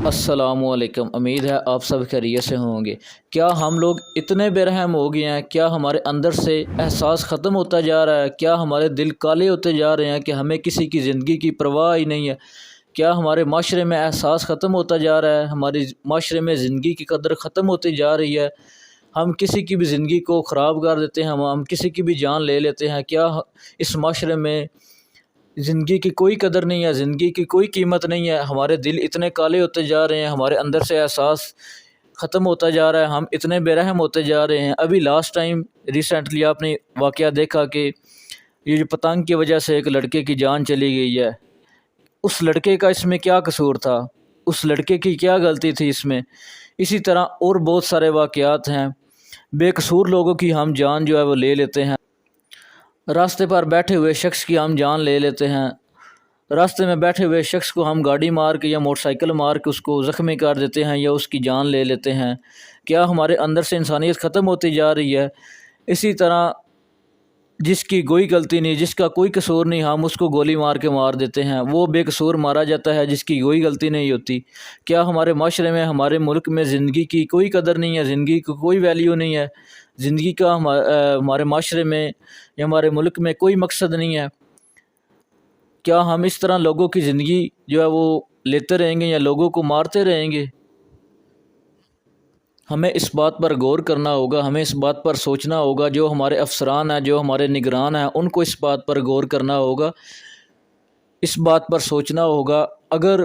السلام علیکم۔ امید ہے آپ سب خیریت سے ہوں گے۔ کیا ہم لوگ اتنے بے رحم ہو گئے ہیں؟ کیا ہمارے اندر سے احساس ختم ہوتا جا رہا ہے؟ کیا ہمارے دل کالے ہوتے جا رہے ہیں کہ ہمیں کسی کی زندگی کی پرواہ ہی نہیں ہے؟ کیا ہمارے معاشرے میں احساس ختم ہوتا جا رہا ہے؟ ہماری معاشرے میں زندگی کی قدر ختم ہوتی جا رہی ہے؟ ہم کسی کی بھی زندگی کو خراب کر دیتے ہیں، ہم کسی کی بھی جان لے لیتے ہیں۔ کیا اس معاشرے میں زندگی کی کوئی قدر نہیں ہے؟ زندگی کی کوئی قیمت نہیں ہے؟ ہمارے دل اتنے کالے ہوتے جا رہے ہیں، ہمارے اندر سے احساس ختم ہوتا جا رہا ہے، ہم اتنے بے رحم ہوتے جا رہے ہیں۔ ابھی لاسٹ ٹائم ریسنٹلی آپ نے واقعہ دیکھا کہ یہ جو پتنگ کی وجہ سے ایک لڑکے کی جان چلی گئی ہے۔ اس لڑکے کا اس میں کیا قصور تھا؟ اس لڑکے کی کیا غلطی تھی اس میں؟ اسی طرح اور بہت سارے واقعات ہیں۔ بے قصور لوگوں کی ہم جان جو ہے وہ لے لیتے ہیں۔ راستے پر بیٹھے ہوئے شخص کی ہم جان لے لیتے ہیں۔ راستے میں بیٹھے ہوئے شخص کو ہم گاڑی مار کے یا موٹر سائیکل مار کے اس کو زخمی کر دیتے ہیں یا اس کی جان لے لیتے ہیں۔ کیا ہمارے اندر سے انسانیت ختم ہوتی جا رہی ہے؟ اسی طرح جس کی کوئی غلطی نہیں، جس کا کوئی قصور نہیں، ہم اس کو گولی مار کے مار دیتے ہیں۔ وہ بے قصور مارا جاتا ہے جس کی کوئی غلطی نہیں ہوتی۔ کیا ہمارے معاشرے میں، ہمارے ملک میں زندگی کی کوئی قدر نہیں ہے؟ زندگی کی کوئی ویلیو نہیں ہے؟ زندگی کا ہمارے معاشرے میں یا ہمارے ملک میں کوئی مقصد نہیں ہے؟ کیا ہم اس طرح لوگوں کی زندگی جو ہے وہ لیتے رہیں گے یا لوگوں کو مارتے رہیں گے؟ ہمیں اس بات پر غور کرنا ہوگا، ہمیں اس بات پر سوچنا ہوگا۔ جو ہمارے افسران ہیں، جو ہمارے نگران ہیں، ان کو اس بات پر غور کرنا ہوگا، اس بات پر سوچنا ہوگا۔ اگر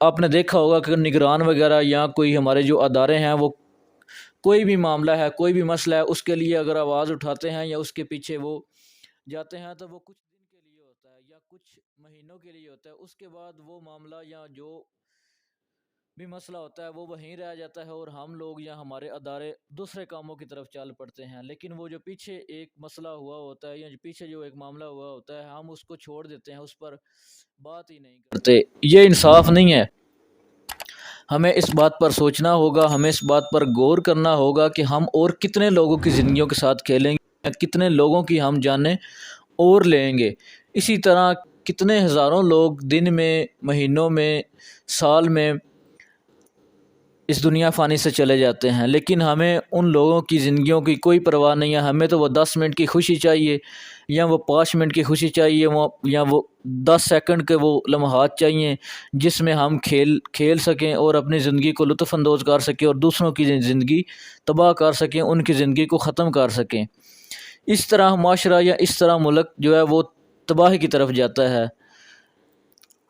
آپ نے دیکھا ہوگا کہ نگران وغیرہ یا کوئی ہمارے جو ادارے ہیں، وہ کوئی بھی معاملہ ہے، کوئی بھی مسئلہ ہے، اس کے لیے اگر آواز اٹھاتے ہیں یا اس کے پیچھے وہ جاتے ہیں تو وہ کچھ دن کے لیے ہوتا ہے یا کچھ مہینوں کے لیے ہوتا ہے۔ اس کے بعد وہ معاملہ یا جو بھی مسئلہ ہوتا ہے وہ وہیں رہ جاتا ہے اور ہم لوگ یا ہمارے ادارے دوسرے کاموں کی طرف چل پڑتے ہیں۔ لیکن وہ جو پیچھے ایک مسئلہ ہوا ہوتا ہے یا جو پیچھے جو ایک معاملہ ہوا ہوتا ہے، ہم اس کو چھوڑ دیتے ہیں، اس پر بات ہی نہیں کرتے۔ یہ انصاف نہیں ہے۔ ہمیں اس بات پر سوچنا ہوگا، ہمیں اس بات پر غور کرنا ہوگا کہ ہم اور کتنے لوگوں کی زندگیوں کے ساتھ کھیلیں گے، کتنے لوگوں کی ہم جانیں اور لیں گے۔ اسی طرح کتنے ہزاروں لوگ دن میں، مہینوں میں، سال میں اس دنیا فانی سے چلے جاتے ہیں، لیکن ہمیں ان لوگوں کی زندگیوں کی کوئی پرواہ نہیں ہے۔ ہمیں تو وہ 10 منٹ کی خوشی چاہیے یا وہ 5 منٹ کی خوشی چاہیے یا وہ 10 سیکنڈ کے وہ لمحات چاہیے جس میں ہم کھیل سکیں اور اپنی زندگی کو لطف اندوز کر سکیں اور دوسروں کی زندگی تباہ کر سکیں، ان کی زندگی کو ختم کر سکیں۔ اس طرح معاشرہ یا اس طرح ملک جو ہے وہ تباہی کی طرف جاتا ہے۔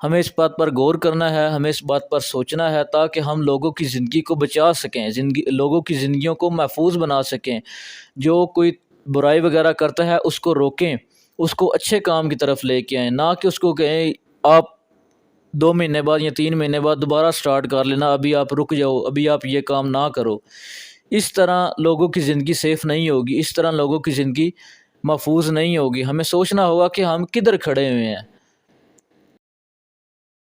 ہمیں اس بات پر غور کرنا ہے، ہمیں اس بات پر سوچنا ہے تاکہ ہم لوگوں کی زندگی کو بچا سکیں، لوگوں کی زندگیوں کو محفوظ بنا سکیں۔ جو کوئی برائی وغیرہ کرتا ہے اس کو روکیں، اس کو اچھے کام کی طرف لے کے آئیں، نہ کہ اس کو کہیں آپ 2 مہینے بعد یا 3 مہینے بعد دوبارہ سٹارٹ کر لینا، ابھی آپ رک جاؤ، ابھی آپ یہ کام نہ کرو۔ اس طرح لوگوں کی زندگی سیف نہیں ہوگی، اس طرح لوگوں کی زندگی محفوظ نہیں ہوگی۔ ہمیں سوچنا ہوگا کہ ہم کدھر کھڑے ہوئے ہیں۔